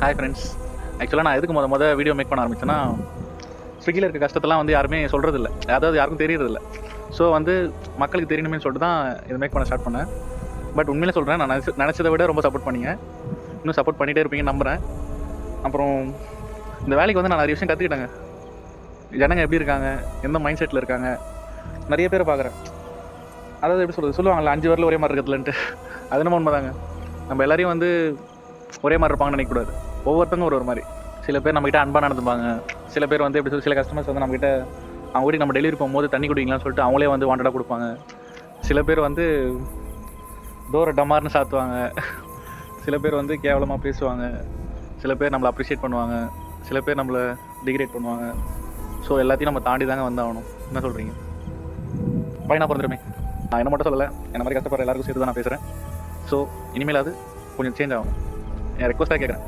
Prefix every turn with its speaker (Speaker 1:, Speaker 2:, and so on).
Speaker 1: Hi friends. ஆக்சுவலாக நான் எதுக்கு வீடியோ மேக் பண்ண ஆரம்பிச்சேன்னா, ஸ்விக்கியில் இருக்க கஷ்டத்தெல்லாம் வந்து யாருமே சொல்கிறதில்ல, அதாவது யாருக்கும் தெரியறதில்ல. ஸோ வந்து மக்களுக்கு தெரியணுமே சொல்லிட்டு தான் இதை மேக் பண்ண ஸ்டார்ட் பண்ணேன். பட் உண்மையிலே சொல்கிறேன், நான் நினச்சதை விட ரொம்ப சப்போர்ட் பண்ணீங்க. இன்னும் சப்போர்ட் பண்ணிகிட்டே இருப்பீங்கன்னு நம்புகிறேன். அப்புறம் இந்த வேலைக்கு வந்து நான் நிறைய விஷயம் கற்றுக்கிட்டேங்க. ஜனங்க எப்படி இருக்காங்க, எந்த மைண்ட் செட்டில் இருக்காங்க, நிறைய பேரை பார்க்குறேன். அதாவது எப்படி சொல்லுவாங்கள்ல 5 வரல ஒரே மாதிரி இருக்கிறதுலன்ட்டு, அது நம்ம உண்மைதாங்க. நம்ம எல்லாரையும் வந்து ஒரே மாதிரி இருப்பாங்கன்னு நினைக்கக்கூடாது. ஒவ்வொருத்தங்க ஒரு மாதிரி. சில பேர் நம்மகிட்ட அன்பாக நடந்துப்பாங்க. சில பேர் வந்து எப்படி சில கஸ்டமர்ஸ் வந்து நம்மகிட்ட அவங்க வீட்டுக்கு நம்ம டெலிவரி போகும்போது தண்ணி குடிக்கலாம்னு சொல்லிட்டு அவங்களே வந்து வாண்டடாக கொடுப்பாங்க. சில பேர் வந்து டோரை டமார்னு சாத்துவாங்க. சில பேர் வந்து கேவலமாக பேசுவாங்க. சில பேர் நம்மளை அப்ரிஷியேட் பண்ணுவாங்க. சில பேர் நம்மளை டிகிரேட் பண்ணுவாங்க. ஸோ எல்லாத்தையும் நம்ம தாண்டி தாங்க வந்தாகணும். என்ன சொல்கிறீங்க? பையனாக பிறந்துருமே. நான் என்ன மட்டும் சொல்லலை, என்ன மாதிரி கஷ்டப்படுற எல்லாருக்கும் சேர்த்து தான் நான் பேசுகிறேன். ஸோ இனிமேல் அது கொஞ்சம் சேஞ்ச் ஆகும். என் ரெக்வஸ்ட்டாக கேட்குறேன்.